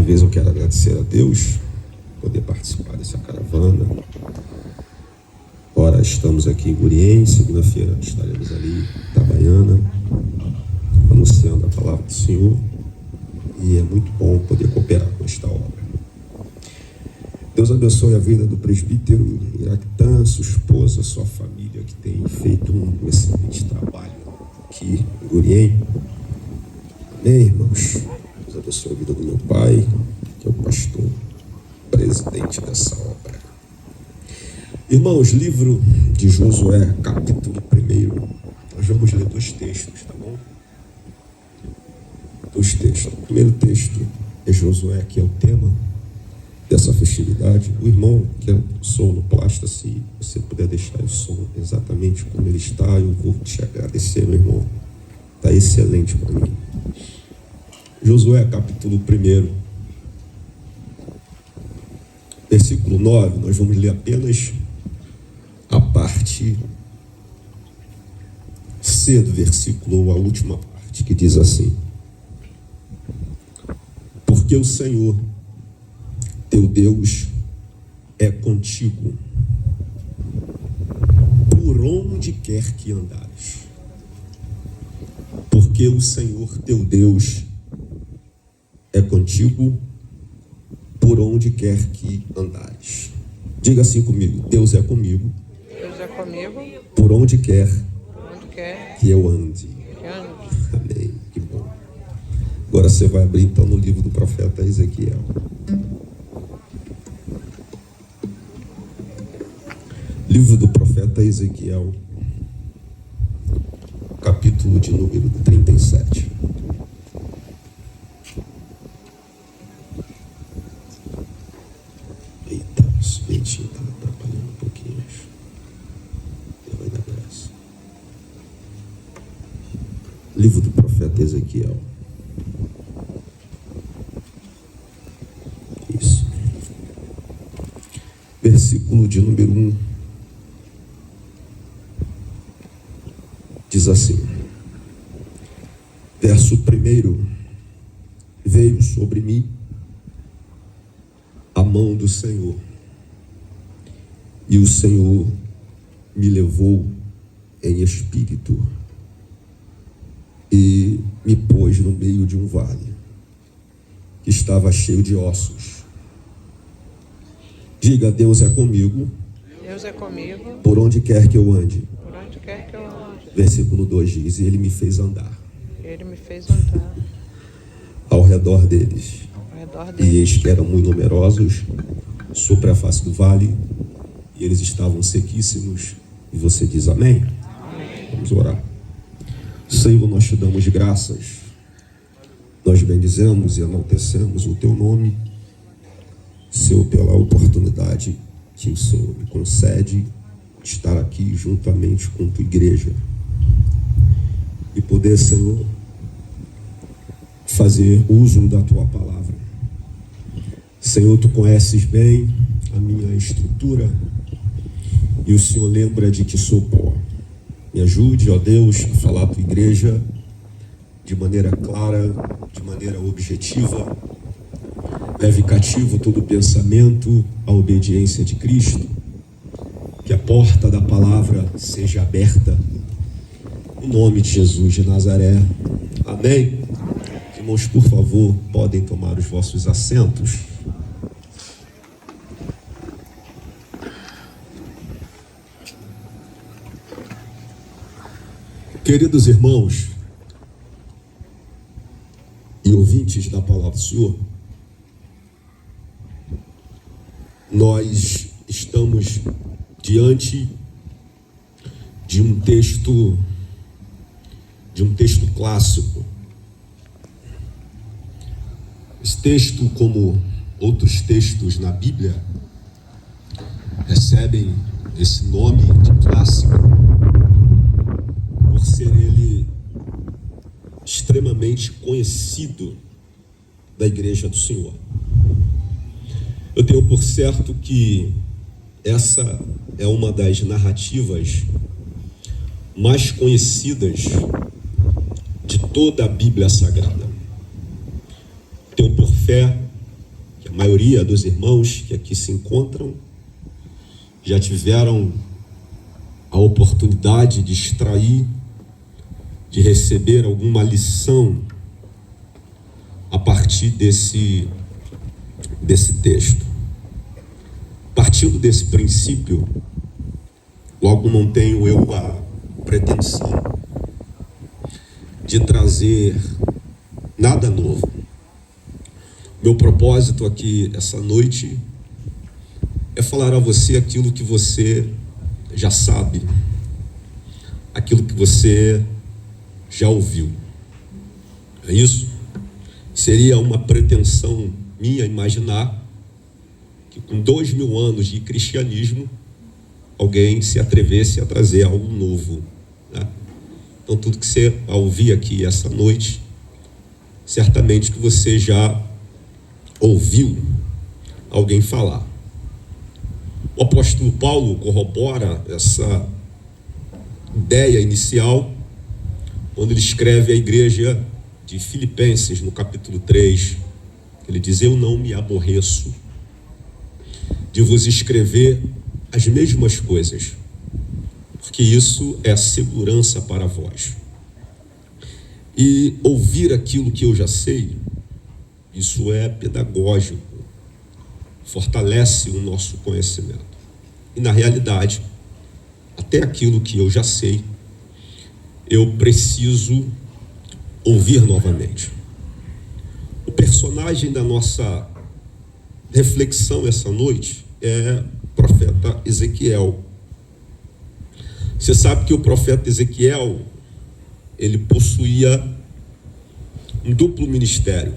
vez eu quero agradecer a Deus por poder participar dessa caravana. Ora, estamos aqui em Gurien, segunda-feira estaremos ali em Itabaiana, anunciando a palavra do Senhor, e é muito bom poder cooperar com esta obra. Deus abençoe a vida do presbítero Iractan, sua esposa, sua família, que tem feito um excelente trabalho aqui em Gurien. Amém, irmãos? Deus abençoe a vida do meu pai, que é o pastor presidente dessa obra. Irmãos, livro de Josué, capítulo 1. Nós vamos ler 2 textos, tá bom? 2 textos. O primeiro texto é Josué, que é o tema dessa festividade. O irmão, que é o sonoplasta, se você puder deixar o som exatamente como ele está, eu vou te agradecer, meu irmão. Está excelente para mim. Josué, capítulo 1, versículo 9, nós vamos ler apenas a parte C do versículo, a última parte, que diz assim: porque o Senhor, teu Deus, é contigo, por onde quer que andares. Porque o Senhor, teu Deus, é contigo, por onde quer que andares. Diga assim comigo: Deus é comigo. Deus é comigo. Por onde quer Que eu ande. ande. Amém. Que bom. Agora você vai abrir então no livro do profeta Ezequiel. Livro do profeta Ezequiel, capítulo de número 37. Eita, esse ventinho está atrapalhando um pouquinho. Ele vai dar graça. Livro do profeta Ezequiel. Isso. Versículo de número 1. Diz assim: verso 1: veio sobre mim a mão do Senhor, e o Senhor me levou em espírito e me pôs no meio de um vale que estava cheio de ossos. Diga: Deus é comigo. Deus é comigo. Por onde quer que eu ande. Por onde quer que eu ande. Versículo 2 diz: e ele me fez andar Ele me fez andar ao redor deles, ao redor e dele. eis que eram muito numerosos sobre a face do vale, e eles estavam sequíssimos. E você diz amém? Amém. Vamos orar. Senhor, nós te damos graças, nós bendizemos e enaltecemos o teu nome, Senhor, pela oportunidade que o Senhor me concede de estar aqui juntamente com tua igreja e poder, Senhor, fazer uso da tua palavra. Senhor, tu conheces bem a minha estrutura e o Senhor lembra de que sou pó. Me ajude, ó Deus, a falar à tua igreja de maneira clara, de maneira objetiva. Leve cativo todo pensamento à obediência de Cristo. Que a porta da palavra seja aberta. Em nome de Jesus de Nazaré. Amém. Irmãos, por favor, podem tomar os vossos assentos. Queridos irmãos e ouvintes da palavra do Senhor, nós estamos diante de um texto clássico. Esse texto, como outros textos na Bíblia, recebem esse nome de clássico por ser ele extremamente conhecido da Igreja do Senhor. Eu tenho por certo que essa é uma das narrativas mais conhecidas de toda a Bíblia Sagrada. Tenho por fé maioria dos irmãos que aqui se encontram já tiveram a oportunidade de extrair, de receber alguma lição a partir desse texto. Partindo desse princípio, logo não tenho eu a pretensão de trazer nada novo. Meu propósito aqui essa noite é falar a você aquilo que você já sabe, aquilo que você já ouviu. É isso? Seria uma pretensão minha imaginar que com 2000 anos de cristianismo alguém se atrevesse a trazer algo novo, né? Então tudo que você vai ouvir aqui essa noite, certamente que você já ouviu alguém falar. O apóstolo Paulo corrobora essa ideia inicial quando ele escreve à igreja de Filipenses, no capítulo 3, ele diz: eu não me aborreço de vos escrever as mesmas coisas, porque isso é a segurança para vós. E ouvir aquilo que eu já sei, isso é pedagógico, fortalece o nosso conhecimento. E na realidade, até aquilo que eu já sei, eu preciso ouvir novamente. O personagem da nossa reflexão essa noite é o profeta Ezequiel. Você sabe que o profeta Ezequiel, ele possuía um duplo ministério.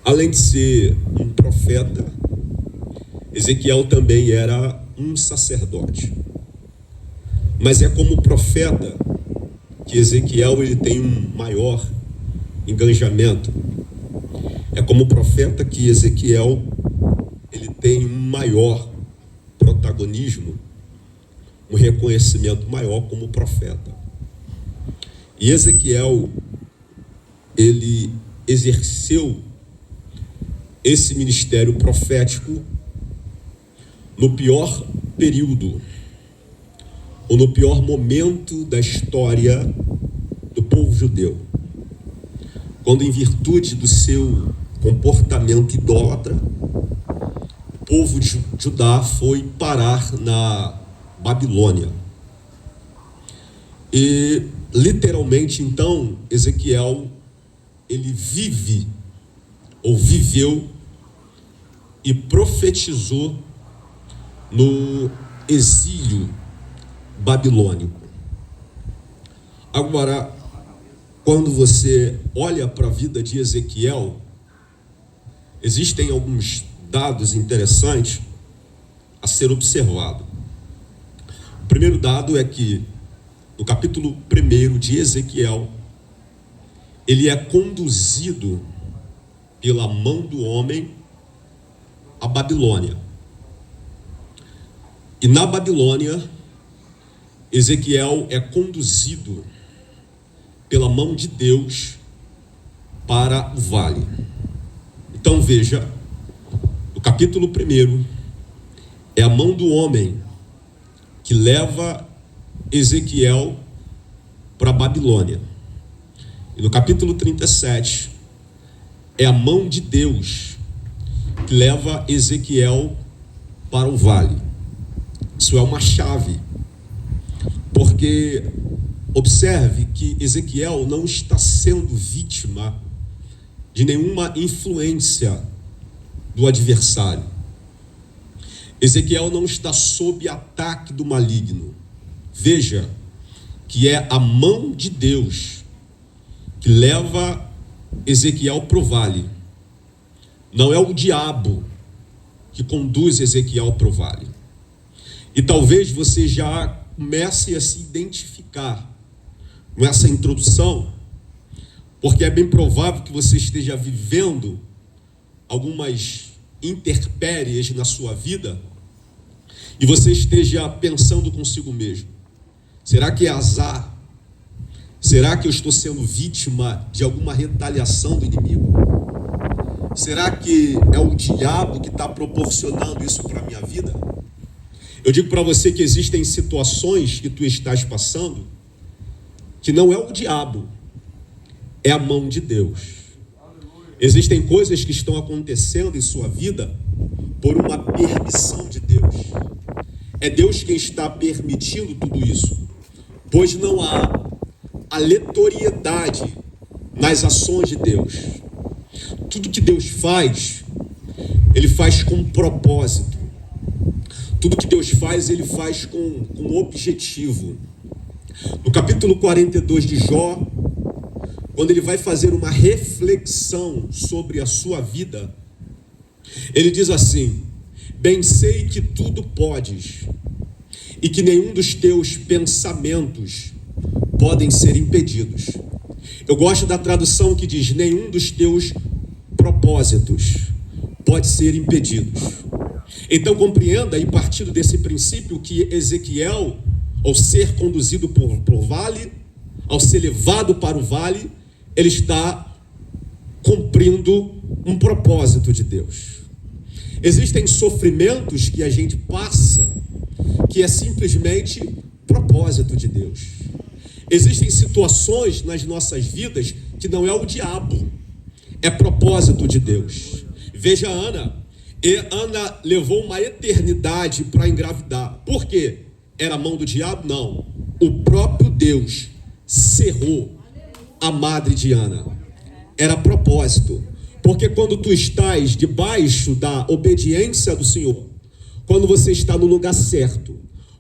Além de ser um profeta, Ezequiel também era um sacerdote. Mas é como profeta que Ezequiel ele tem um maior engajamento. É como profeta que Ezequiel ele tem um maior protagonismo, um reconhecimento maior como profeta. E Ezequiel, ele exerceu esse ministério profético no pior período, ou no pior momento da história do povo judeu, quando, em virtude do seu comportamento idólatra, o povo de Judá foi parar na Babilônia. E literalmente, então, Ezequiel, ele viveu e profetizou no exílio babilônico. Agora, quando você olha para a vida de Ezequiel, existem alguns dados interessantes a ser observado. O primeiro dado é que no capítulo 1 de Ezequiel, ele é conduzido pela mão do homem à Babilônia. E na Babilônia, Ezequiel é conduzido pela mão de Deus para o vale. Então veja, no capítulo 1, é a mão do homem que leva Ezequiel para a Babilônia. E no capítulo 37, é a mão de Deus que leva Ezequiel para o vale. Isso é uma chave, porque observe que Ezequiel não está sendo vítima de nenhuma influência do adversário. Ezequiel não está sob ataque do maligno. Veja que é a mão de Deus que leva Ezequiel para o vale. Não é o diabo que conduz Ezequiel para o vale. E talvez você já comece a se identificar com essa introdução, porque é bem provável que você esteja vivendo algumas intempéries na sua vida e você esteja pensando consigo mesmo: será que é azar? Será que eu estou sendo vítima de alguma retaliação do inimigo? Será que é o diabo que está proporcionando isso para a minha vida? Eu digo para você que existem situações que tu estás passando que não é o diabo, é a mão de Deus. Existem coisas que estão acontecendo em sua vida por uma permissão de Deus. É Deus quem está permitindo tudo isso, pois não há aleatoriedade nas ações de Deus. Tudo que Deus faz, Ele faz com propósito. Tudo que Deus faz, Ele faz com objetivo. No capítulo 42 de Jó, quando ele vai fazer uma reflexão sobre a sua vida, ele diz assim: bem sei que tudo podes, e que nenhum dos teus pensamentos podem ser impedidos. Eu gosto da tradução que diz: nenhum dos teus propósitos pode ser impedidos. Então compreenda, e partindo desse princípio, que Ezequiel, ao ser conduzido por vale, ao ser levado para o vale, ele está cumprindo um propósito de Deus. Existem sofrimentos que a gente passa que é simplesmente propósito de Deus. Existem situações nas nossas vidas que não é o diabo, é propósito de Deus. Veja Ana. Ana levou uma eternidade para engravidar. Por quê? Era a mão do diabo? Não. O próprio Deus cerrou a madre de Ana. Era propósito. Porque quando tu estás debaixo da obediência do Senhor, quando você está no lugar certo,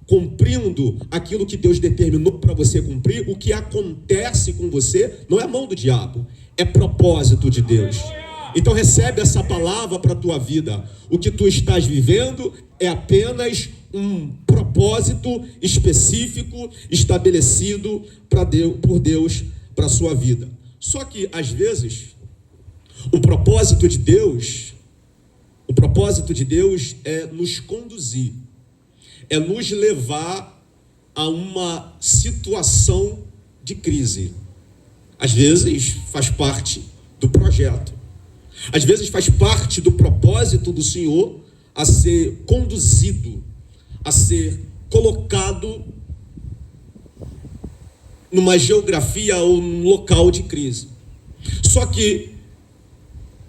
cumprindo aquilo que Deus determinou para você cumprir, o que acontece com você não é a mão do diabo, é propósito de Deus. Então recebe essa palavra para a tua vida. O que tu estás vivendo é apenas um propósito específico estabelecido por Deus para a sua vida. Só que às vezes o propósito de Deus é nos conduzir, é nos levar a uma situação de crise. Às vezes faz parte do projeto. Às vezes faz parte do propósito do Senhor a ser conduzido, a ser colocado numa geografia ou num local de crise. Só que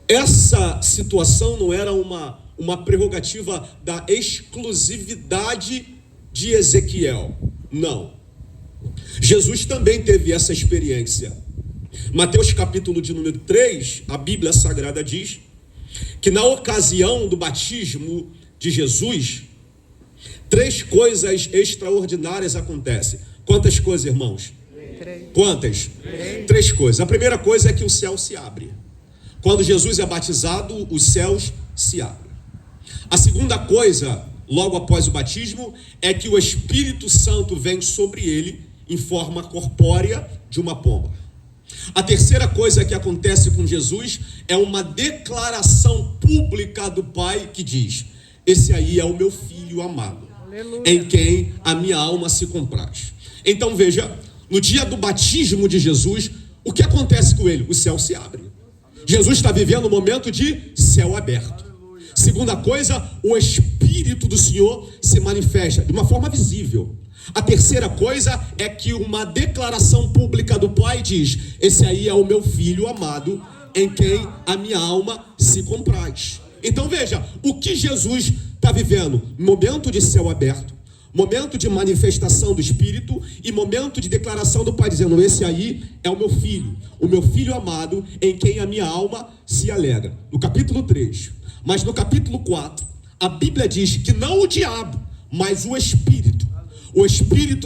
essa situação não era uma prerrogativa da exclusividade de Ezequiel. Não. Jesus também teve essa experiência. Mateus capítulo de número 3, a Bíblia Sagrada diz que na ocasião do batismo de Jesus, 3 coisas extraordinárias acontecem. Quantas coisas, irmãos? 3. Quantas? 3 coisas. A primeira coisa é que o céu se abre. Quando Jesus é batizado, os céus se abrem. A segunda coisa, logo após o batismo, é que o Espírito Santo vem sobre ele em forma corpórea de uma pomba. A terceira coisa que acontece com Jesus é uma declaração pública do Pai que diz: esse aí é o meu filho amado, aleluia, em quem a minha alma se compraz. Então veja, no dia do batismo de Jesus, o que acontece com ele? O céu se abre. Jesus está vivendo um momento de céu aberto. Segunda coisa, o Espírito do Senhor se manifesta de uma forma visível. A terceira coisa é que uma declaração pública do Pai diz: esse aí é o meu filho amado, em quem a minha alma se compraz. Então veja, o que Jesus está vivendo? Momento de céu aberto, momento de manifestação do Espírito e momento de declaração do Pai, dizendo: esse aí é o meu filho amado, em quem a minha alma se alegra. No capítulo 3. Mas no capítulo 4, a Bíblia diz que não o diabo, mas o Espírito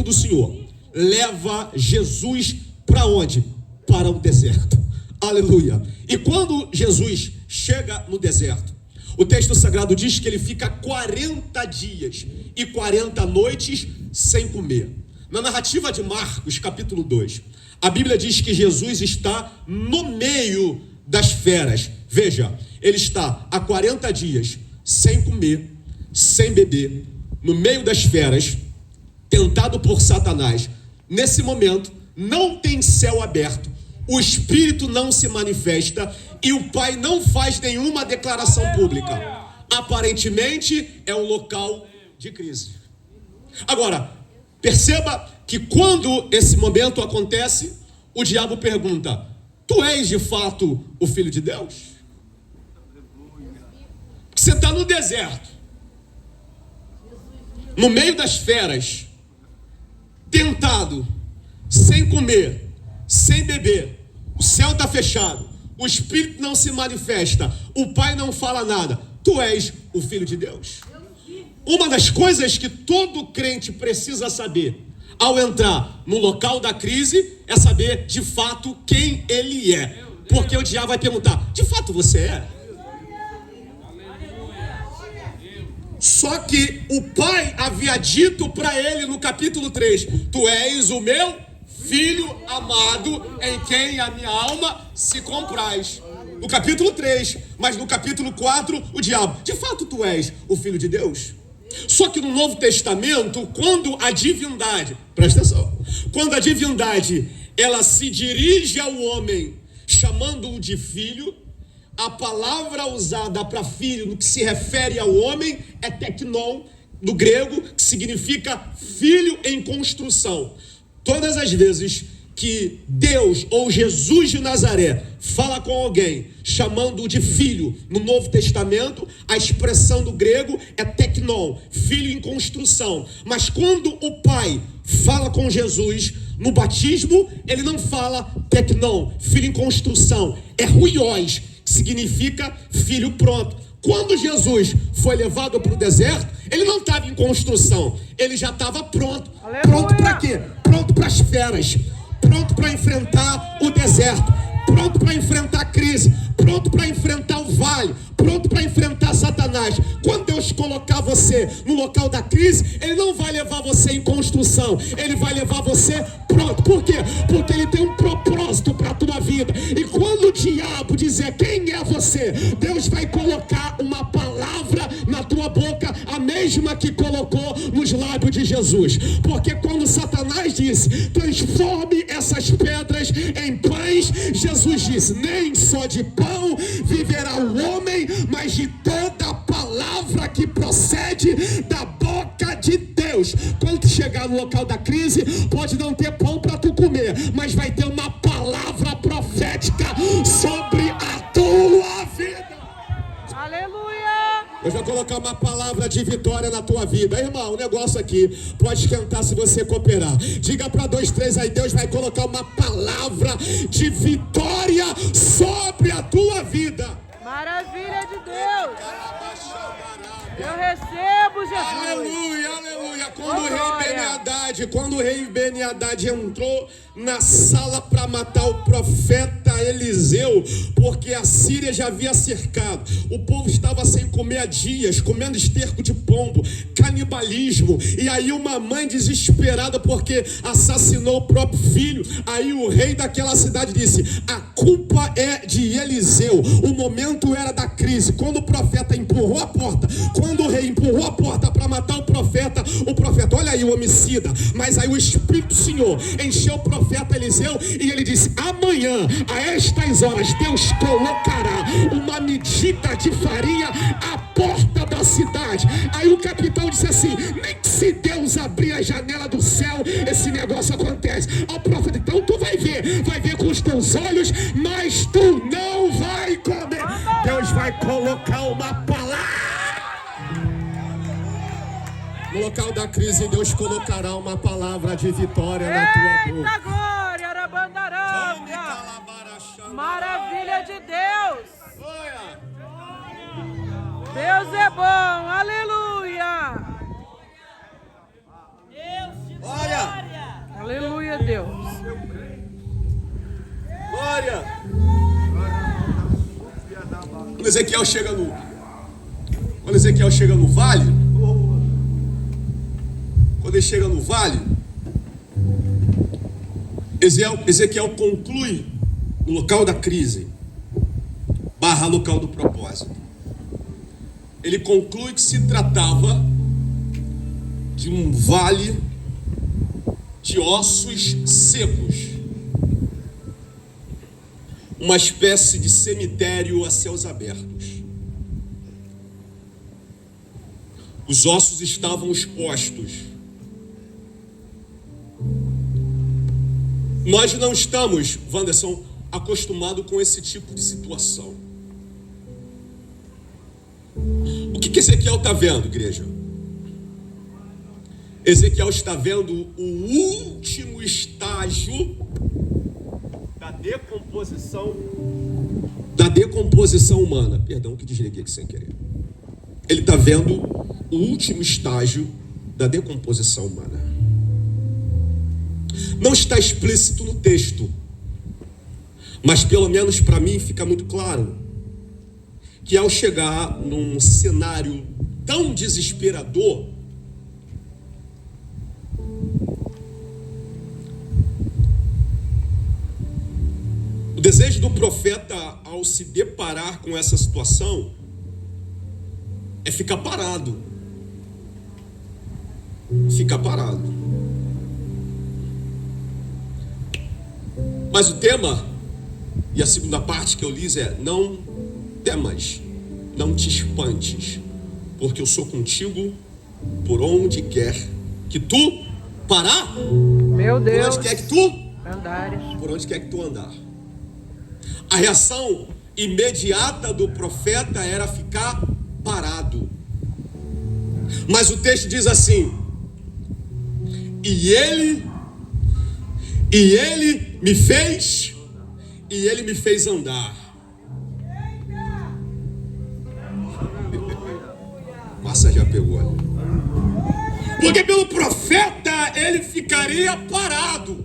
do Senhor leva Jesus para onde? Para o deserto. Aleluia. E quando Jesus chega no deserto, o texto sagrado diz que ele fica 40 dias e 40 noites sem comer. Na narrativa de Marcos, capítulo 2, a Bíblia diz que Jesus está no meio das feras. Veja, ele está há 40 dias sem comer, sem beber, no meio das feras, tentado por Satanás. Nesse momento, não tem céu aberto. o Espírito não se manifesta e o Pai não faz nenhuma declaração pública. Aparentemente é um local de crise. Agora, perceba que quando esse momento acontece, o diabo pergunta: tu és de fato o Filho de Deus? Você está no deserto, no meio das feras, tentado, sem comer, sem beber, o céu está fechado, o Espírito não se manifesta, o Pai não fala nada. Tu és o Filho de Deus? Uma das coisas que todo crente precisa saber ao entrar no local da crise é saber de fato quem ele é. Porque o diabo vai perguntar: de fato você é? Só que o Pai havia dito para ele no capítulo 3: tu és o meu Filho amado, em quem a minha alma se compraz. No capítulo 3, mas no capítulo 4, o diabo: de fato tu és o Filho de Deus? Só que no Novo Testamento, quando a divindade, presta atenção, quando a divindade ela se dirige ao homem chamando-o de filho, a palavra usada para filho no que se refere ao homem é teknon, do grego, que significa filho em construção. Todas as vezes que Deus ou Jesus de Nazaré fala com alguém chamando-o de filho no Novo Testamento, a expressão do grego é teknon, filho em construção. Mas quando o Pai fala com Jesus no batismo, ele não fala teknon, filho em construção, é huios, que significa filho pronto. Quando Jesus foi levado para o deserto, ele não estava em construção, ele já estava pronto. Aleluia. Pronto para quê? Pronto para as feras, pronto para enfrentar o deserto, pronto para enfrentar a crise, pronto para enfrentar o vale, pronto para enfrentar Satanás. Quando Deus colocar você no local da crise, ele não vai levar você em construção, ele vai levar você pronto. Por quê? Porque ele tem um propósito para a tua vida. E quando o diabo dizer quem é você, Deus vai colocar uma palavra na tua boca, a mesma que colocou nos lábios de Jesus. Porque quando Satanás disse: transforme essas pedras em pães, Jesus disse: nem só de pão viverá o homem, mas de toda a palavra que procede da boca de Deus. Quando tu chegar no local da crise, pode não ter pão para tu comer, mas vai ter uma palavra profética sobre a tua vida. Aleluia! Deus vai colocar uma palavra de vitória na tua vida. Irmão, o negócio aqui pode esquentar se você cooperar. Diga para 2, 3 aí: Deus vai colocar uma palavra de vitória sobre a tua vida. Maravilha de Deus! Eu recebo, Jesus! Aleluia, aleluia! Quando o rei Ben-Hadad entrou na sala para matar o profeta Eliseu, porque a Síria já havia cercado, o povo estava sem comer há dias, comendo esterco de pombo, canibalismo, e aí uma mãe desesperada porque assassinou o próprio filho. Aí o rei daquela cidade disse: a culpa é de Eliseu. O momento era da crise. Quando o profeta empurrou a porta, quando o rei empurrou a porta para matar o profeta, olha aí o homicida, mas aí o Espírito do Senhor encheu o profeta Eliseu e ele disse: amanhã, a estas horas, Deus colocará uma medida de farinha à porta da cidade. Aí o capitão disse assim: nem que se Deus abrir a janela do céu, esse negócio acontece. Ó profeta, então tu vai ver com os teus olhos, mas tu não vai comer. Deus vai colocar uma palavra. No local da crise, Deus colocará uma palavra de vitória na tua boca. Eita glória, arabandaranga! Maravilha de Deus! Deus é bom, aleluia! Glória! Aleluia, Deus! Glória! Quando Ezequiel chega no vale, quando ele chega no vale, Ezequiel conclui no local da crise / local do propósito. Ele conclui que se tratava de um vale de ossos secos. uma espécie de cemitério a céus abertos. Os ossos estavam expostos. Nós não estamos, Wanderson, acostumados com esse tipo de situação. O que Ezequiel está vendo, igreja? Ezequiel está vendo o último estágio da decomposição humana. Perdão que desliguei aqui sem querer. Ele está vendo o último estágio da decomposição humana. Não está explícito no texto, mas pelo menos para mim fica muito claro que ao chegar num cenário tão desesperador, o desejo do profeta ao se deparar com essa situação é ficar parado. Ficar parado. Mas o tema, e a segunda parte que eu li é: não temas, não te espantes, porque eu sou contigo por onde quer que tu parar. Meu Deus. Por onde quer que tu andares. Por onde quer que tu andar. A reação imediata do profeta era ficar parado. Mas o texto diz assim: e ele me fez, e ele me fez andar. Massa já pegou ali. Porque pelo profeta ele ficaria parado.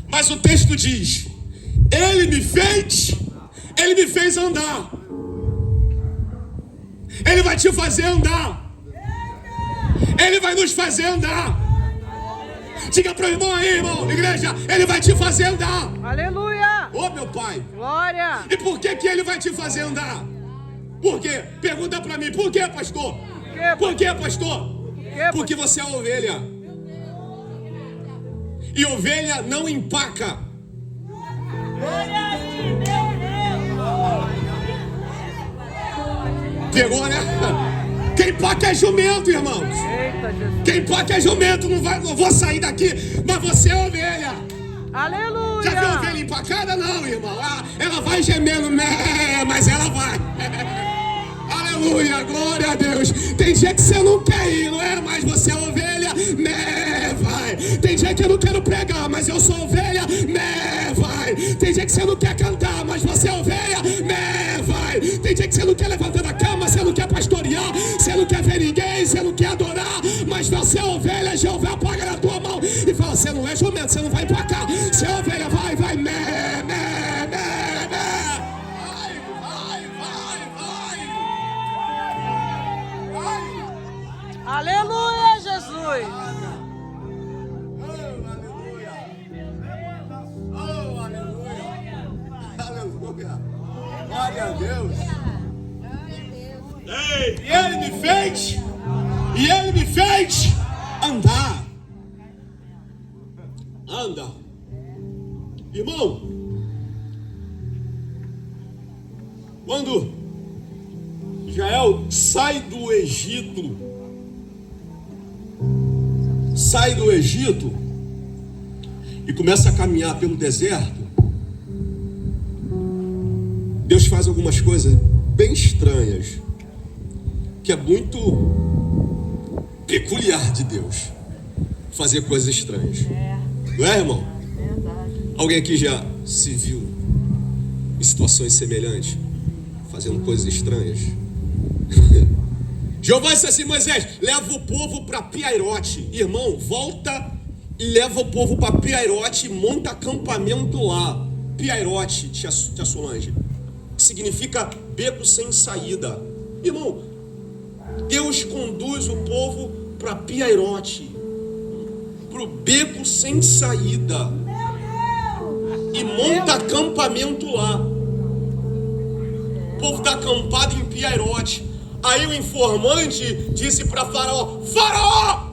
Mas o texto diz: ele me fez andar. Ele vai te fazer andar. Ele vai nos fazer andar. Diga para o irmão aí, irmão, igreja, ele vai te fazer andar. Aleluia. Ô, meu pai. Glória. E por que ele vai te fazer andar? Por quê? Pergunta para mim. Por quê, pastor? Por quê, pastor? Porque você é ovelha. E ovelha não empaca. Pegou, né? Quem empaca é jumento, irmãos. Eita, Jesus. Quem empaca é jumento. Não vou sair daqui, mas você é ovelha. Aleluia. Já viu ovelha empacada? Não, irmão. Ela vai gemendo, mas ela vai. Aleluia, glória a Deus. Tem dia que você não quer ir, não é? Mas você é ovelha, vai. Tem dia que eu não quero pregar, mas eu sou ovelha, vai. Tem dia que você não quer cantar, mas você é ovelha, vai. Tem dia que você não quer levantar da cama, você não quer pastorear, você não quer ver ninguém, você não quer adorar, mas você é ovelha, Jeová apaga na tua mão e fala: você não é jumento, você não vai pra cá. Você é ovelha, vai, Aleluia, Jesus. Aleluia. Glória a Deus. E ele me fez andar. Anda. Irmão, quando Israel sai do Egito e começa a caminhar pelo deserto, Deus faz algumas coisas bem estranhas, que é muito peculiar de Deus, fazer coisas estranhas. Não é, irmão? Alguém aqui já se viu em situações semelhantes, fazendo coisas estranhas? Jeová disse assim: Moisés, leva o povo para Piairote. Irmão, volta e leva o povo para Piairote e monta acampamento lá. Piairote, tia Solange, significa beco sem saída. Irmão, Deus conduz o povo para Piairote, para o beco sem saída, e monta acampamento lá. O povo está acampado em Piairote. Aí o informante disse para Faraó: Faraó,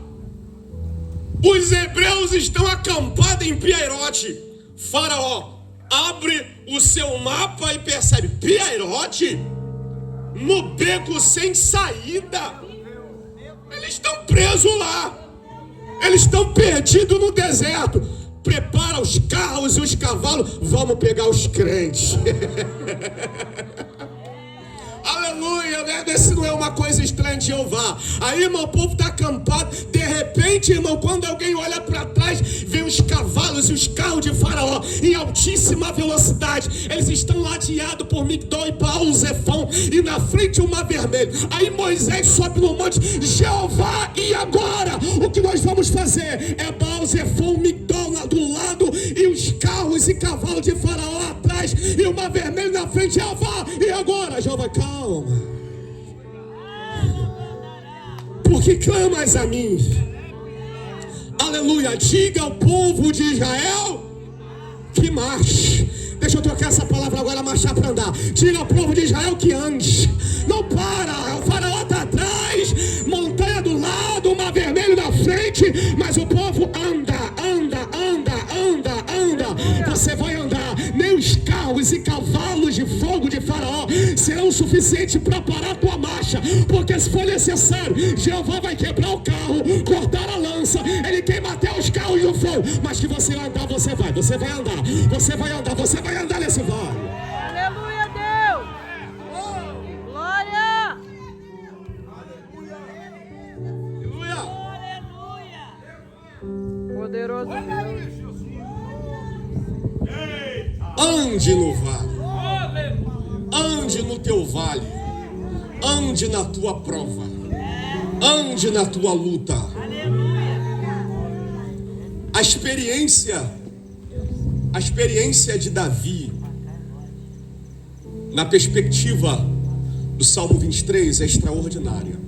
os hebreus estão acampados em Piairote. Faraó, abre o seu mapa e percebe: Piairote, no beco sem saída. Eles estão presos lá. Eles estão perdidos no deserto. Prepara os carros e os cavalos. Vamos pegar os crentes. Aleluia, né? Esse não é uma coisa estranha de Jeová. Aí, irmão, o povo está acampado. De repente, irmão, quando alguém olha para trás, vê os cavalos e os carros de Faraó em altíssima velocidade. Eles estão ladeados por Migdol e Baal-Zefon, e na frente o mar vermelho. Aí Moisés sobe no monte: Jeová, e agora? O que nós vamos fazer? É Baal-Zefon, Migdol do lado, e os carros e cavalos de Faraó atrás, e o mar vermelho na frente. Jeová, e agora? Jeová, calma. Porque clamas a mim. Aleluia. Diga ao povo de Israel que marche. Deixa eu trocar essa palavra agora, marchar para andar. Diga ao povo de Israel que ande. Não para. O Faraó está atrás, montanha do lado, o mar vermelho na frente, mas o povo anda, anda, anda, anda, anda. Você vai andar. Nem os carros e cavalos de fogo de Faraó serão o suficiente para parar a tua marcha, porque se for necessário, Jeová vai quebrar o carro, cortar a lança, ele queima até os carros no fogo, mas que você vai andar, você vai andar, você vai andar, você vai andar nesse vale. Aleluia, Deus. Glória. Aleluia. Poderoso Deus. Ande no vale. Ande no teu vale. Ande na tua prova. Ande na tua luta. A experiência de Davi, na perspectiva do Salmo 23, é extraordinária.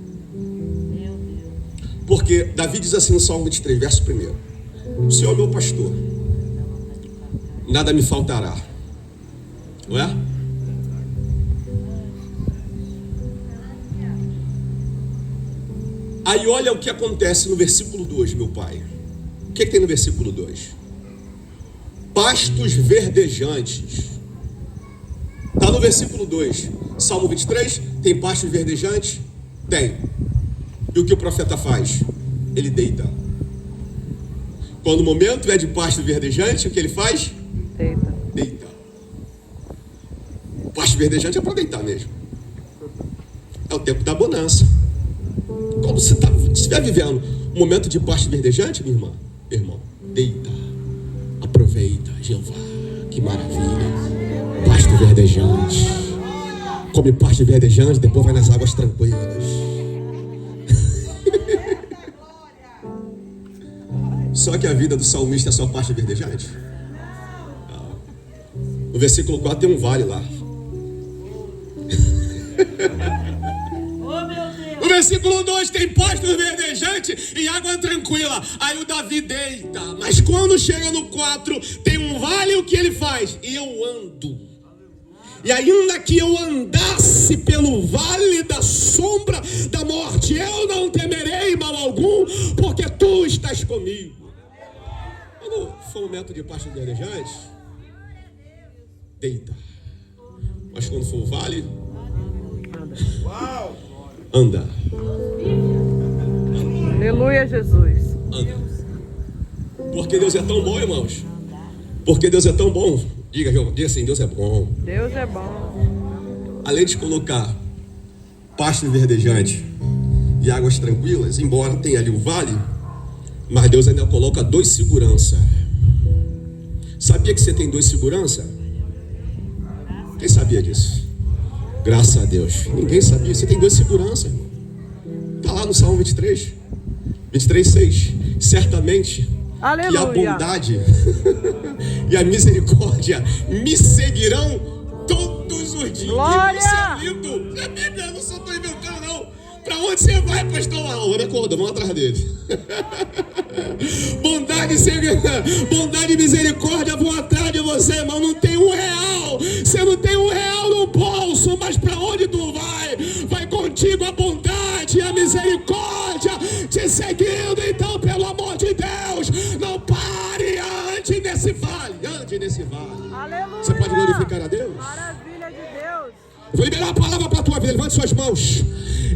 Porque Davi diz assim no Salmo 23, verso 1: O Senhor é meu pastor, nada me faltará. Não é? Aí olha o que acontece no versículo 2, meu pai. O que tem no versículo 2? Pastos verdejantes. Está no versículo 2. Salmo 23, tem pastos verdejantes? Tem. E o que o profeta faz? Ele deita. Quando o momento é de pasto verdejante, o que ele faz? Deita. Pasto verdejante é para deitar mesmo. É o tempo da bonança. Quando você estiver vivendo um momento de pasto verdejante, minha irmã, meu irmão, deita. Aproveita, Jeová. Que maravilha. Pasto verdejante. Come pasto verdejante, depois vai nas águas tranquilas. Só que a vida do salmista é só pasto verdejante? No versículo 4 tem um vale lá. No versículo 2 tem pasto verdejante e água tranquila. Aí o Davi deita. Mas quando chega no 4, tem um vale, o que ele faz? E eu ando. E ainda que eu andasse pelo vale da sombra da morte, eu não temerei mal algum, porque tu estás comigo. Quando for um momento de pasto verdejante, deita. Mas quando for o vale, anda. Aleluia, Jesus. Anda. Porque Deus é tão bom, irmãos. Porque Deus é tão bom. Diga assim, Deus é bom. Deus é bom. Além de colocar pasto verdejante e águas tranquilas, embora tenha ali o vale, mas Deus ainda coloca 2 segurança. Sabia que você tem 2 segurança? Quem sabia disso? Graças a Deus. Ninguém sabia. Você tem 2 segurança. Está lá no Salmo 23. 23:6. Certamente Aleluia. que a bondade e a misericórdia me seguirão todos os dias. Glória! Isso é lindo. É Bíblia, eu não só estou inventando, não. Para onde você vai, pastor Laura? Acorda, vamos atrás dele. Bondade e misericórdia vão atrás de você, irmão. Não tem R$1. Você não tem R$1 no bolso, mas para onde tu vai? Vai contigo a bondade e a misericórdia te seguindo. Então, pelo amor de Deus, não pare, ande nesse vale. Ande nesse vale. Aleluia. Você pode glorificar glorificar a Deus? Maravilha de Deus. Eu vou liberar a palavra para a tua vida. Levante suas mãos.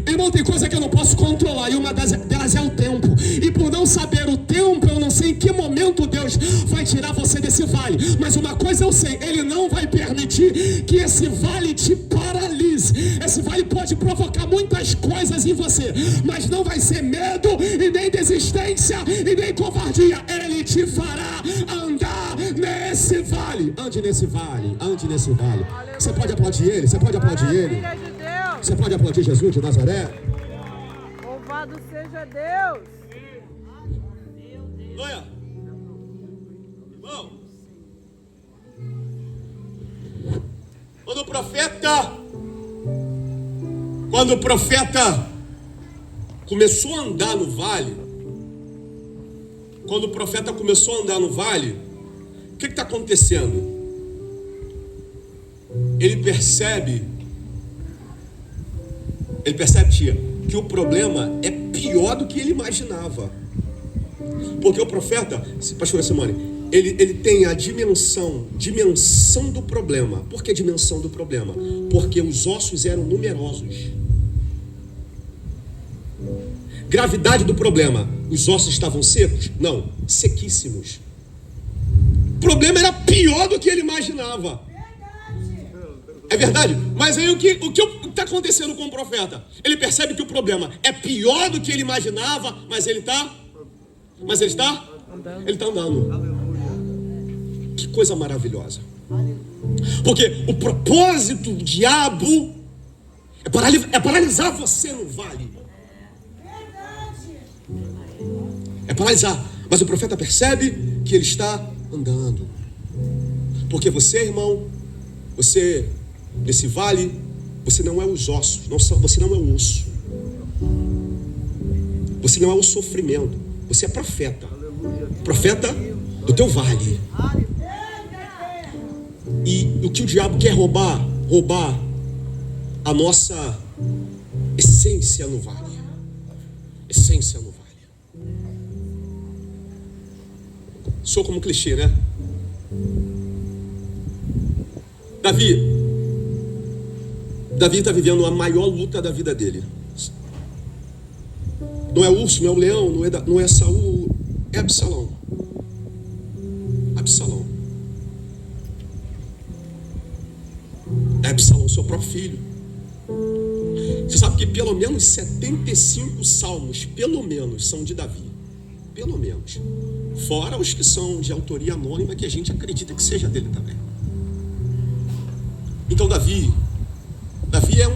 Irmão, tem coisa que eu não posso controlar, e uma delas é o tempo. E por não saber o tempo, eu não sei em que momento Deus vai tirar você desse vale. Mas uma coisa eu sei, Ele não vai permitir que esse vale te paralise. Esse vale pode provocar muitas coisas em você, mas não vai ser medo, e nem desistência, e nem covardia. Ele te fará andar nesse vale. Ande nesse vale, ande nesse vale. Você pode aplaudir Ele, você pode aplaudir Ele. Maravilha de Deus. Você pode aplaudir Jesus de Nazaré? Louvado seja Deus. Olha, irmão, quando o profeta começou a andar no vale, o que está acontecendo? Ele percebe, tia, que o problema é pior do que ele imaginava. Porque o profeta, pastor Simone, ele tem a dimensão do problema. Por que dimensão do problema? Porque os ossos eram numerosos. Gravidade do problema: os ossos estavam secos? Não, sequíssimos. O problema era pior do que ele imaginava. É verdade? Mas aí o que está acontecendo com o profeta? Ele percebe que o problema é pior do que ele imaginava, mas ele está andando. Que coisa maravilhosa. Porque o propósito do diabo é paralisar você no vale. É paralisar. Mas o profeta percebe que ele está andando. Porque você, irmão, nesse vale, você não é os ossos, você não é o osso. Você não é o sofrimento. Você é profeta. Profeta do teu vale. E o que o diabo quer roubar a nossa essência no vale. Essência no vale. Sou como clichê, né? Davi está vivendo a maior luta da vida dele. Não é o urso, não é o leão, não é Saul, é Absalão. É Absalão, seu próprio filho. Você sabe que pelo menos 75 salmos, pelo menos, são de Davi. Pelo menos. Fora os que são de autoria anônima, que a gente acredita que seja dele também. Então Davi é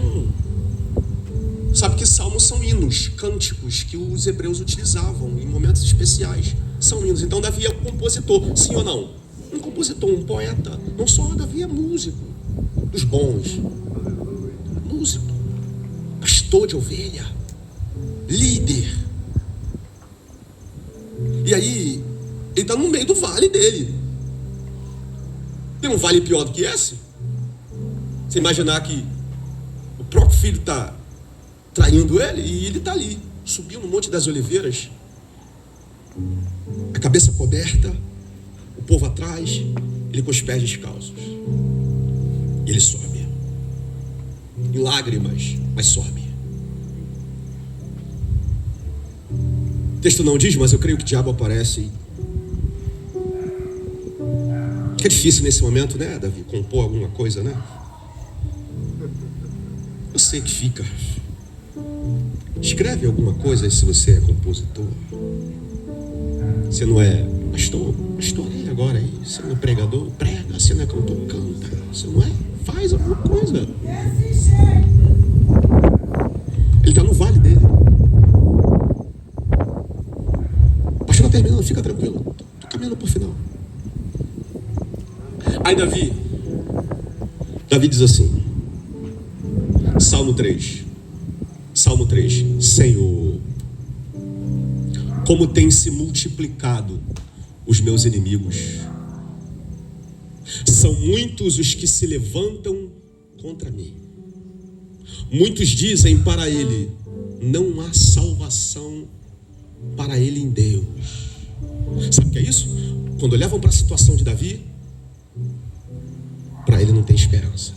sabe que salmos são hinos, cânticos que os hebreus utilizavam em momentos especiais. São hinos. Então Davi é um compositor, sim ou não? Um compositor, um poeta. Não só Davi é músico, dos bons. Músico, pastor de ovelha, líder. E aí, ele está no meio do vale dele. Tem um vale pior do que esse? Você imaginar que o próprio filho está traindo ele e ele está ali, subindo no Monte das Oliveiras, a cabeça coberta, o povo atrás, ele com os pés descalços. E ele sobe, em lágrimas, mas sobe. O texto não diz, mas eu creio que o diabo aparece. Que é difícil nesse momento, né, Davi, compor alguma coisa, né? Eu sei que fica. Escreve alguma coisa se você é compositor. Você não é pastor? Pastoreia agora aí. Você não é pregador? Prega. Você não é cantor? Canta. Você não é? Faz alguma coisa. Ele está no vale dele. Pastor, está terminando, fica tranquilo. Estou caminhando para o final. Aí Davi diz assim, Salmo 3, Senhor, como tem se multiplicado os meus inimigos. São muitos os que se levantam contra mim. Muitos dizem para ele, não há salvação para ele em Deus. Sabe o que é isso? Quando olhavam para a situação de Davi, para ele não tem esperança.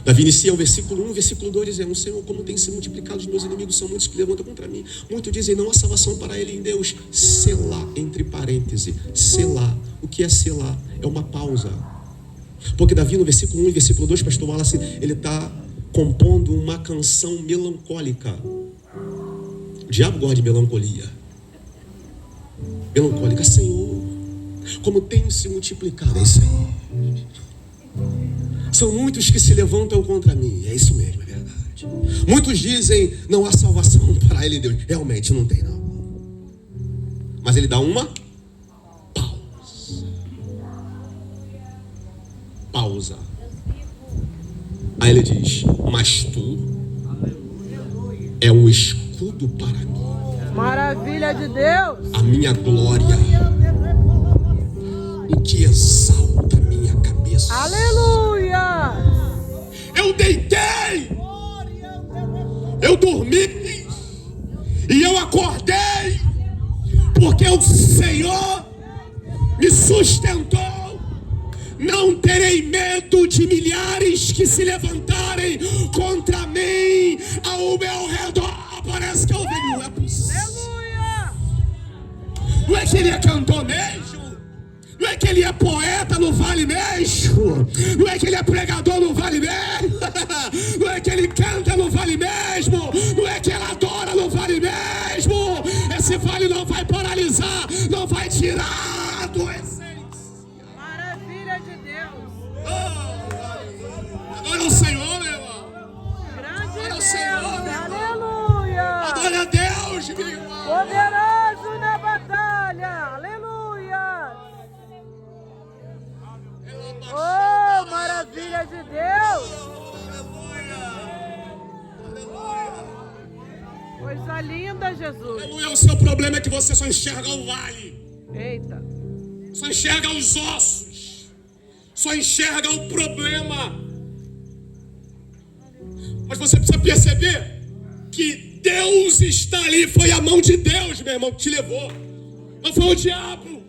Davi inicia o versículo 1, o versículo 2 dizendo: Senhor, como tem se multiplicado os meus inimigos, são muitos que levantam contra mim. Muitos dizem: não há salvação para ele em Deus. Selá, entre parênteses, selá. O que é selá? É uma pausa. Porque Davi no versículo 1 e versículo 2, pastor Wallace, ele está compondo uma canção melancólica. O diabo gosta de melancolia. Melancólica. Senhor, como tem se multiplicado. É isso aí. São muitos que se levantam contra mim. É isso mesmo, é verdade. Muitos dizem: não há salvação para ele em Deus. Realmente não tem, não. Mas ele dá uma pausa. Pausa. Aí ele diz: mas tu é um escudo para mim. Maravilha de Deus. A minha glória, o que exalta a minha cabeça. Aleluia. Eu deitei, eu dormi e eu acordei, porque o Senhor me sustentou. Não terei medo de milhares que se levantarem contra mim ao meu redor. Parece que eu venho. Não é possível. Aleluia. Não é que ele é cantor mesmo? Não é que ele é poeta no vale mesmo? Não é que ele é pregador no vale mesmo? Não é que ele canta no vale mesmo? Não é que ela adora no vale mesmo? Esse vale não vai paralisar, não vai tirar do essência. Maravilha de Deus. Adora o Senhor, meu irmão. Grande Adora o Deus. Senhor, meu irmão. Aleluia. Adora a Deus, meu irmão. Poderoso na batalha. Aleluia. Oh, maravilha de Deus. Coisa linda, Jesus. Aleluia. O seu problema é que você só enxerga o vale. Eita. Só enxerga os ossos. Só enxerga o problema. Mas você precisa perceber que Deus está ali. Foi a mão de Deus, meu irmão, que te levou. Não foi o diabo.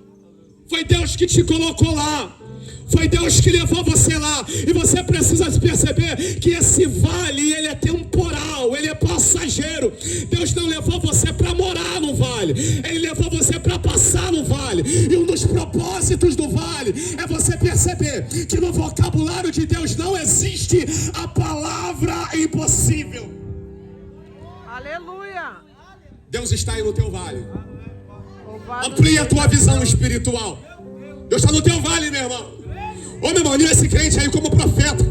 Foi Deus que te colocou lá. Foi Deus que levou você lá. E você precisa perceber que esse vale, ele é temporal, ele é passageiro. Deus não levou você para morar no vale. Ele levou você para passar no vale. E um dos propósitos do vale é você perceber que no vocabulário de Deus não existe a palavra impossível. Aleluia. Deus está aí no teu vale. Louvado Amplia a tua seja visão Deus. espiritual. Deus está no teu vale, meu irmão. Ô meu irmão, esse crente aí como profeta,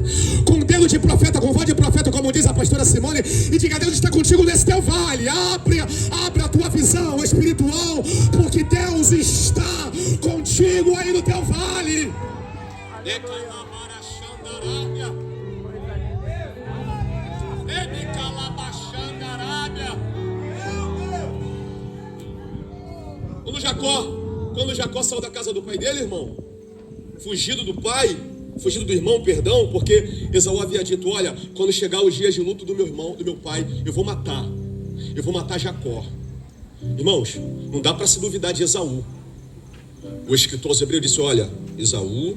com dedo de profeta, com voz de profeta, como diz a pastora Simone, e diga: Deus está contigo nesse teu vale. Abre a tua visão espiritual, porque Deus está contigo aí no teu vale. Quando Jacó saiu da casa do pai dele, irmão, fugido do pai, fugido do irmão, perdão, porque Esaú havia dito: olha, quando chegar os dias de luto do meu irmão, do meu pai, eu vou matar Jacó. Irmãos, não dá para se duvidar de Esaú. O escritor aos Hebreus disse: olha, Esaú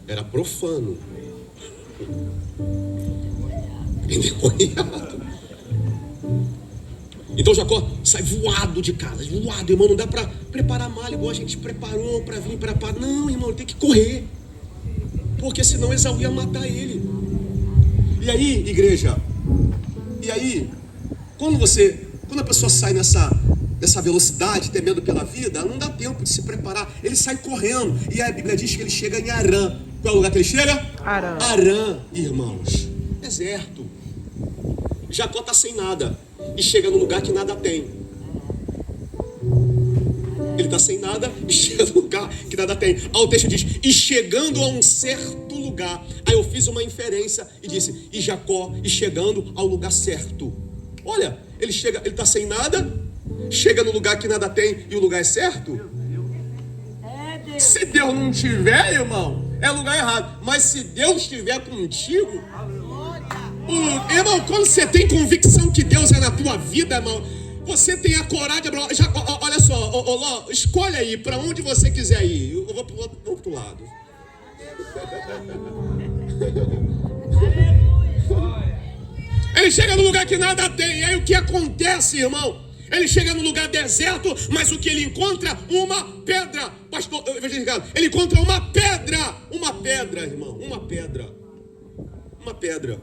era profano, endemoniado. Então Jacó sai voado de casa, voado, irmão. Não dá para preparar mal igual a gente preparou para vir para paz. Não, irmão, tem que correr, porque senão Esaú ia matar ele. E aí, igreja, quando a pessoa sai nessa velocidade, temendo pela vida, não dá tempo de se preparar. Ele sai correndo. E a Bíblia diz que ele chega em Arã. Qual é o lugar que ele chega? Arã. Arã, irmãos. Deserto. Jacó está sem nada e chega num lugar que nada tem. Ele está sem nada e chega num lugar que nada tem. Aí o texto diz: e chegando a um certo lugar. Aí eu fiz uma inferência e disse: e Jacó, e chegando ao lugar certo. Olha, ele está sem nada, chega no lugar que nada tem e o lugar é certo. Se Deus não tiver, irmão, é lugar errado. Mas se Deus estiver contigo, irmão, quando você tem convicção que Deus é na tua vida, irmão, você tem a coragem de... Olha só, Ló, escolhe aí para onde você quiser ir. Eu vou pro outro lado. Ele chega no lugar que nada tem. E aí o que acontece, irmão? Ele chega no lugar deserto, mas o que ele encontra? Uma pedra. Pastor, ele encontra uma pedra. Uma pedra, irmão. Uma pedra. Uma pedra.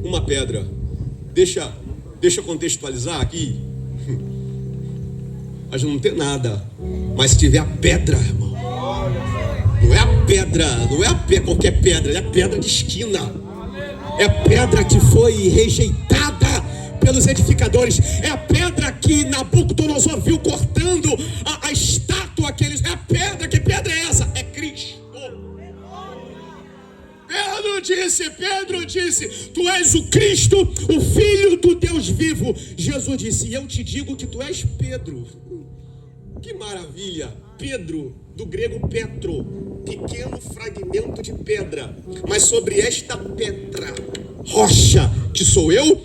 Uma pedra. Deixa eu contextualizar aqui. Mas não tem nada. Mas se tiver a pedra, irmão. Não é a pedra, não é qualquer pedra, é a pedra de esquina. É a pedra que foi rejeitada pelos edificadores. É a pedra que Nabucodonosor viu cortando a estátua que eles... É a pedra, que pedra é essa? É Cristo. Pedro disse, tu és o Cristo, o Filho do Deus vivo. Jesus disse, e eu te digo que tu és Pedro. Que maravilha. Pedro, do grego Petro, pequeno fragmento de pedra. Mas sobre esta pedra, rocha, que sou eu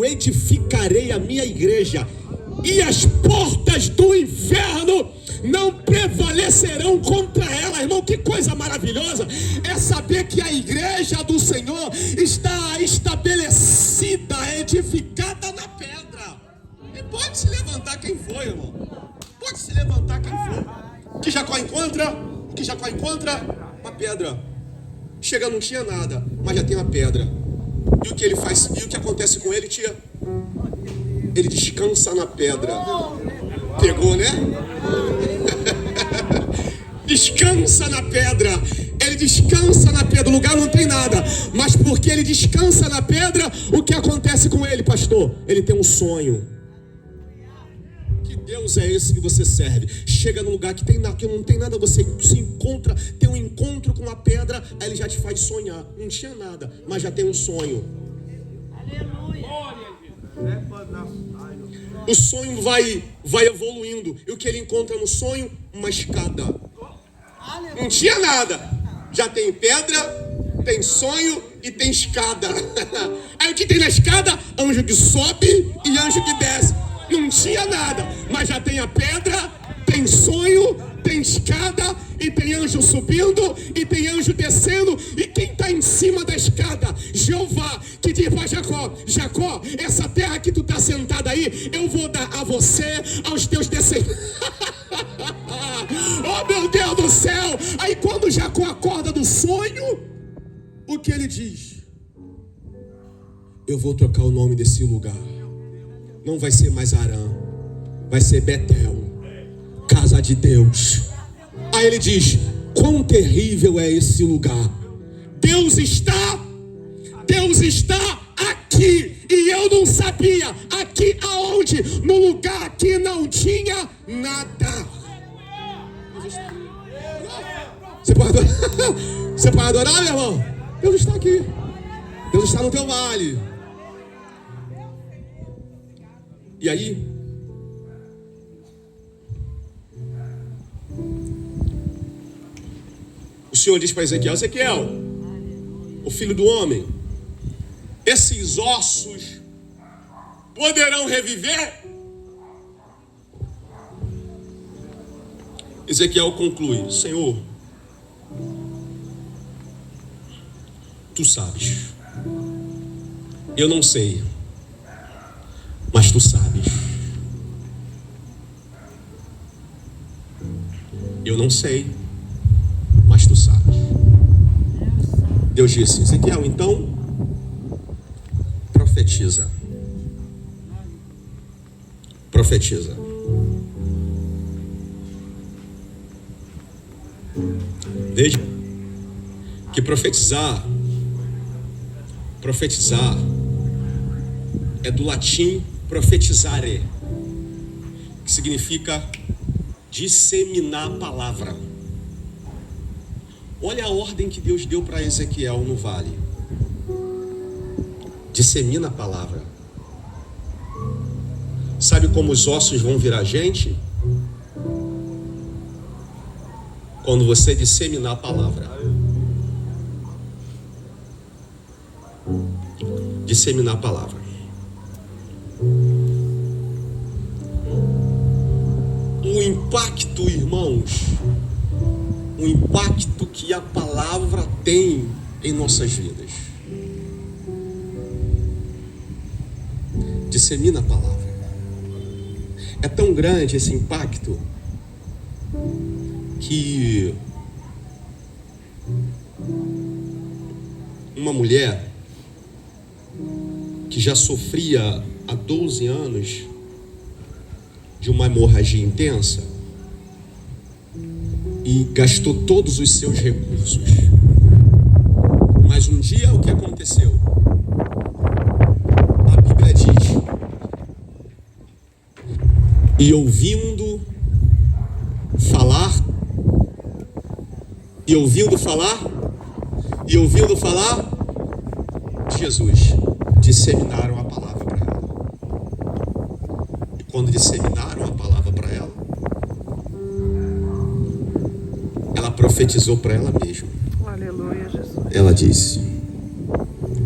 edificarei a minha igreja. E as portas do inferno não prevalecerão contra ela. Irmão, que coisa maravilhosa é saber que a igreja do Senhor está estabelecida, edificada na pedra. E pode se levantar quem for, irmão. Pode se levantar quem for. O que Jacó encontra? Uma pedra. Chega, não tinha nada, mas já tem uma pedra. E o que ele faz? E o que acontece com ele, tia? Ele descansa na pedra. Pegou, né? Descansa na pedra. Ele descansa na pedra. O lugar não tem nada, mas porque ele descansa na pedra, o que acontece com ele, pastor? Ele tem um sonho. Que Deus é esse que você serve? Chega num lugar que não tem nada, você se encontra, tem um encontro com uma pedra, aí ele já te faz sonhar. Não tinha nada, mas já tem um sonho. O sonho vai evoluindo. E o que ele encontra no sonho? Uma escada. Não tinha nada. Já tem pedra, tem sonho e tem escada. Aí o que tem na escada? Anjo que sobe e anjo que desce. Não tinha nada, mas já tem a pedra, tem sonho, tem escada, e tem anjo subindo, e tem anjo descendo. E quem está em cima da escada? Jeová, que diz para Jacó, essa terra que tu está sentado aí, eu vou dar a você, aos teus descendentes. Oh, meu Deus do céu! Aí quando Jacó acorda do sonho, o que ele diz? Eu vou trocar o nome desse lugar. Não vai ser mais Arã, vai ser Betel, casa de Deus. Aí ele diz, quão terrível é esse lugar. Deus está aqui, e eu não sabia. Aqui aonde? No lugar que não tinha nada. Você pode adorar? Você pode adorar, meu irmão? Deus está aqui. Deus está no teu vale. E aí, o Senhor diz para Ezequiel, o filho do homem, esses ossos poderão reviver? Ezequiel conclui, Senhor, tu sabes, eu não sei, mas tu sabes. Eu não sei, mas tu sabes. Deus disse, Ezequiel, então profetiza. Veja que profetizar é do latim profetizare, que significa disseminar a palavra. Olha a ordem que Deus deu para Ezequiel no vale. Dissemina a palavra. Sabe como os ossos vão virar gente? Quando você disseminar a palavra. Disseminar a palavra. O impacto, irmãos, o impacto que a palavra tem em nossas vidas. Dissemina a palavra. É tão grande esse impacto que uma mulher que já sofria há 12 anos de uma hemorragia intensa e gastou todos os seus recursos. Mas um dia o que aconteceu? A Bíblia diz: e ouvindo falar de Jesus, disseminaram a palavra para ela. E quando disseminaram a palavra para ela, ela profetizou para ela mesma. Aleluia, Jesus. Ela disse: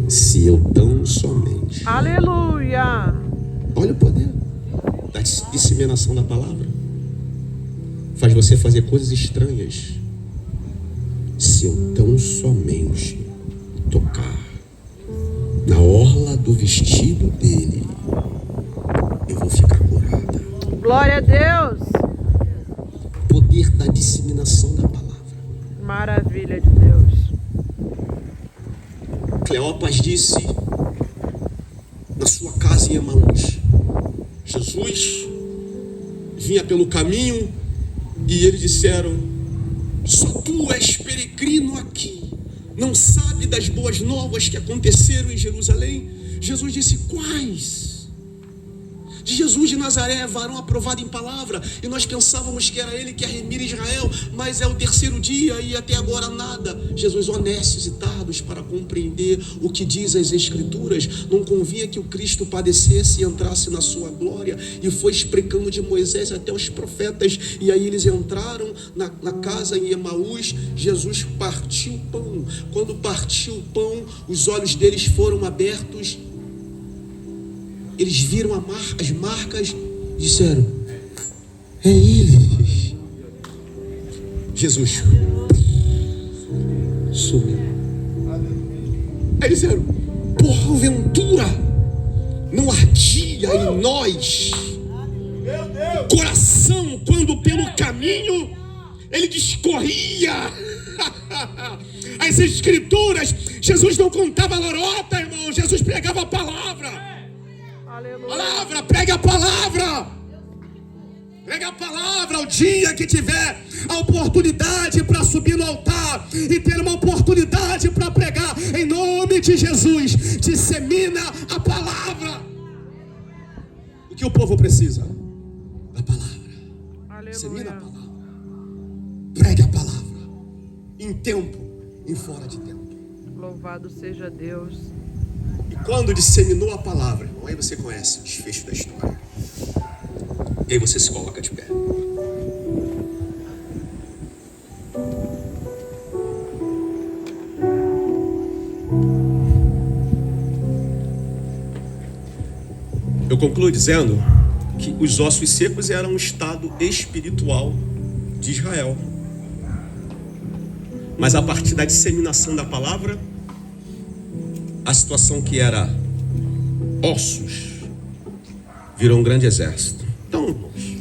se eu tão somente... Aleluia. Olha o poder da disseminação da palavra. Faz você fazer coisas estranhas. Se eu tão somente tocar na orla do vestido dele, eu vou ficar curada. Glória a Deus. Poder da disseminação da palavra. Maravilha de Deus. Cleopas disse na sua casa em Emaús: Jesus vinha pelo caminho e eles disseram: só tu és peregrino aqui, não sabe das boas novas que aconteceram em Jerusalém? Jesus disse: quais? De Jesus de Nazaré, varão aprovado em palavra, e nós pensávamos que era ele que ia remir Israel, mas é o terceiro dia e até agora nada. Jesus, honestos e tardos para compreender o que diz as Escrituras, não convinha que o Cristo padecesse e entrasse na sua glória, e foi explicando de Moisés até os profetas. E aí eles entraram na casa em Emaús. Jesus partiu o pão. Quando partiu o pão, os olhos deles foram abertos. Eles viram as marcas e disseram: é ele. Jesus sumiu. Aí disseram: porventura não ardia em nós o coração quando pelo caminho ele discorria as Escrituras? Jesus não contava lorota, irmão. Jesus pregava a palavra. Aleluia. Palavra, prega a palavra. Prega a palavra. O dia que tiver a oportunidade para subir no altar e ter uma oportunidade para pregar, em nome de Jesus, dissemina a palavra. O que o povo precisa? A palavra. Aleluia. Dissemina a palavra. Pregue a palavra. Em tempo, em fora de tempo. Louvado seja Deus. E quando disseminou a palavra, irmão, aí você conhece o desfecho da história. E aí você se coloca de pé. Eu concluo dizendo que os ossos secos eram um estado espiritual de Israel. Mas a partir da disseminação da palavra, a situação que era ossos virou um grande exército. Então, irmãos,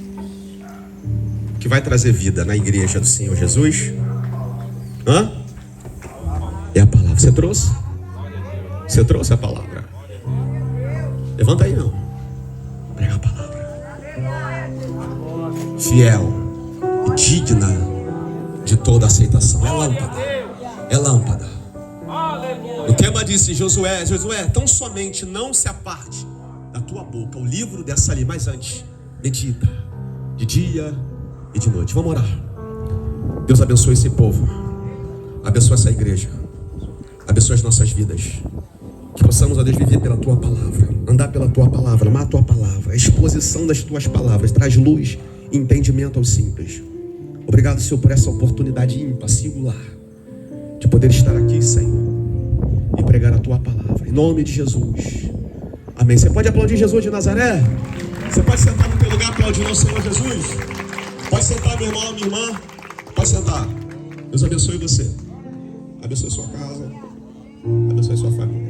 o que vai trazer vida na igreja do Senhor Jesus? É a palavra. Você trouxe? Você trouxe a palavra? Levanta aí, não. Prega a palavra. Fiel e digna de toda aceitação. É lâmpada. É lâmpada. O tema disse: Josué, tão somente não se aparte da tua boca o livro dessa lei, mas antes medita de dia e de noite. Vamos orar. Deus abençoe esse povo, abençoe essa igreja, abençoe as nossas vidas, que possamos, ó Deus, viver pela tua palavra, andar pela tua palavra, amar a tua palavra. A exposição das tuas palavras traz luz e entendimento aos simples. Obrigado, Senhor, por essa oportunidade ímpar, singular, de poder estar aqui, Senhor, e pregar a tua palavra, em nome de Jesus. Amém. Você pode aplaudir Jesus de Nazaré? Você pode sentar no teu lugar, aplaudir nosso Senhor Jesus? Pode sentar, meu irmão, minha irmã. Pode sentar. Deus abençoe você. Abençoe sua casa. Abençoe sua família.